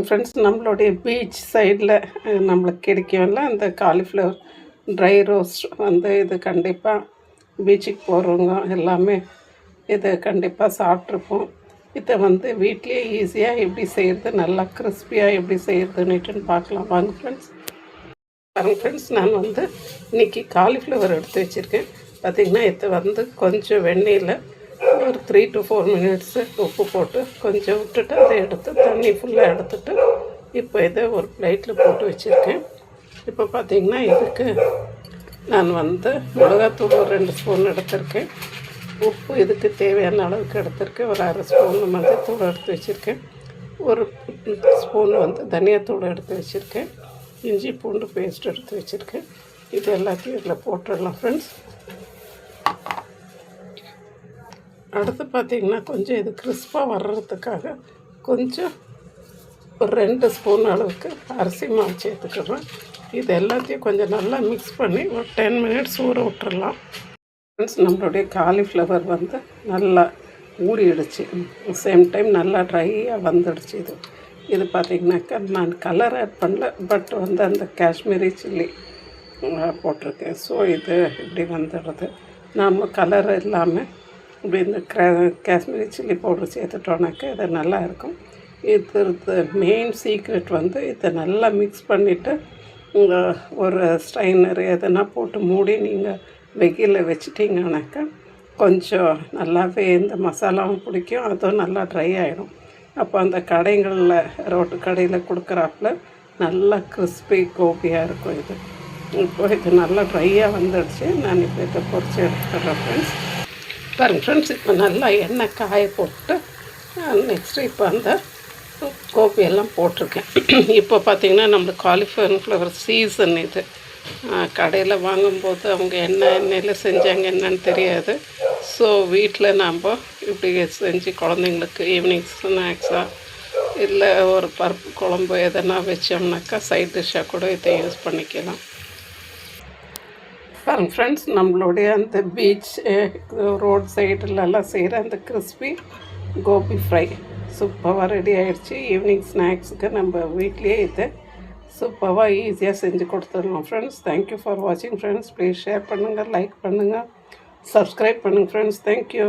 Friends, நம்மளுடைய beach சைடில் நம்மளுக்கு கிடைக்கும்ல அந்த காலிஃப்ளவர் ட்ரை ரோஸ்ட் வந்து இது கண்டிப்பாக பீச்சுக்கு போகிறவங்க எல்லாமே இதை கண்டிப்பாக சாப்பிட்ருப்போம். இதை வந்து வீட்லேயே ஈஸியாக எப்படி செய்கிறது, நல்லா கிறிஸ்பியாக எப்படி செய்கிறதுன்னுட்டுன்னு பார்க்கலாம் வாங்க ஃப்ரெண்ட்ஸ். ஃப்ரெண்ட்ஸ், நான் வந்து இன்றைக்கி காலிஃப்ளவர் எடுத்து வச்சுருக்கேன். பார்த்திங்கன்னா இதை வந்து கொஞ்சம் வெந்நீரில் ஒரு 3 to 4 மினிட்ஸு உப்பு போட்டு கொஞ்சம் விட்டுட்டு அதை எடுத்து தண்ணி ஃபுல்லாக எடுத்துட்டு இப்போ இதை ஒரு பிளேட்டில் போட்டு வச்சுருக்கேன். இப்போ பார்த்திங்கன்னா இதுக்கு நான் வந்து மிளகாத்தூள் ஒரு 2 ஸ்பூன் எடுத்திருக்கேன். உப்பு இதுக்கு தேவையான அளவுக்கு எடுத்திருக்கேன். ஒரு 1/2 ஸ்பூன் மஞ்சத்தூள் எடுத்து வச்சுருக்கேன். ஒரு ஸ்பூன் வந்து தனியாத்தூள் எடுத்து வச்சுருக்கேன். இஞ்சி பூண்டு பேஸ்ட் எடுத்து வச்சுருக்கேன். இது எல்லாத்தையும் இதில் போட்டுடலாம் ஃப்ரெண்ட்ஸ். அடுத்து பார்த்திங்கன்னா கொஞ்சம் இது கிறிஸ்பாக வர்றதுக்காக கொஞ்சம் ஒரு 2 ஸ்பூன் அளவுக்கு அரிசி மாவு சேர்த்துக்கிறேன். இது எல்லாத்தையும் கொஞ்சம் நல்லா மிக்ஸ் பண்ணி ஒரு 10 மினிட்ஸ் ஊற விட்டுறலாம். ஃப்ரெண்ட்ஸ், நம்மளுடைய காலிஃப்ளவர் வந்து நல்லா ஊறிடுச்சு. சேம் டைம் நல்லா ட்ரையாக வந்துடுச்சு. இது பார்த்திங்கனாக்கா நான் கலர் ஆட் பண்ணல, பட் வந்து அந்த காஷ்மீரி சில்லி போட்டிருக்கேன். ஸோ இது இப்படி வந்துடுறது. நாம் கலர் இல்லாமல் இப்படி இந்த காஷ்மீரி சில்லி பவுடர் சேர்த்துட்டோன்னாக்கா இது நல்லா இருக்கும். இது மெயின் சீக்ரெட் வந்து இதை நல்லா மிக்ஸ் பண்ணிவிட்டு ஒரு ஸ்ட்ரைனர் எதனா போட்டு மூடி நீங்கள் வெயிலில் வச்சிட்டிங்கனாக்கா கொஞ்சம் நல்லாவே இந்த மசாலாவும் பிடிக்கும், அதுவும் நல்லா ட்ரை ஆகிடும். அப்போ அந்த கடைகளில் ரோட்டு கடையில் கொடுக்குறாப்புல நல்லா கிறிஸ்பி கோபியாக இருக்கும். இப்போ இது நல்லா ட்ரையாக வந்துடுச்சு. நான் இப்போ இதை பொரிச்சு எடுத்துக்கிறேன் ஃப்ரெண்ட்ஸ். பாருங்கள் ஃப்ரெண்ட்ஸ், இப்போ நல்லா எண்ணெய் காய போட்டு நெக்ஸ்ட்டு இப்போ அந்த கோபியெல்லாம் போட்டிருக்கேன். இப்போ பார்த்திங்கன்னா நம்மளுக்கு காலிஃப்ளவர் சீசன் இது. கடையில் வாங்கும்போது அவங்க என்ன எண்ணெயில் செஞ்சாங்க என்னன்னு தெரியாது. ஸோ வீட்டில் நாம் இப்படி செஞ்சு குழந்தைங்களுக்கு ஈவினிங் ஸ்நாக்ஸாக இல்லை ஒரு பருப்பு குழம்பு எதனா வச்சோம்னாக்கா சைட் டிஷ்ஷாக கூட இதை யூஸ் பண்ணிக்கலாம். பாருங்கள் ஃப்ரெண்ட்ஸ், நம்மளுடைய அந்த பீச் ரோட் சைடுலலாம் செய்கிற அந்த கிறிஸ்பி கோபி ஃப்ரை சூப்பராக ரெடி ஆகிடுச்சு. ஈவினிங் ஸ்நாக்ஸுக்கு நம்ம வீட்லேயே இதை சூப்பராக ஈஸியாக செஞ்சு கொடுத்துடலாம் ஃப்ரெண்ட்ஸ். தேங்க்யூ ஃபார் வாட்சிங் ஃப்ரெண்ட்ஸ். ப்ளீஸ் ஷேர் பண்ணுங்கள், லைக் பண்ணுங்கள், சப்ஸ்கிரைப் பண்ணுங்கள் ஃப்ரெண்ட்ஸ். தேங்க்யூ.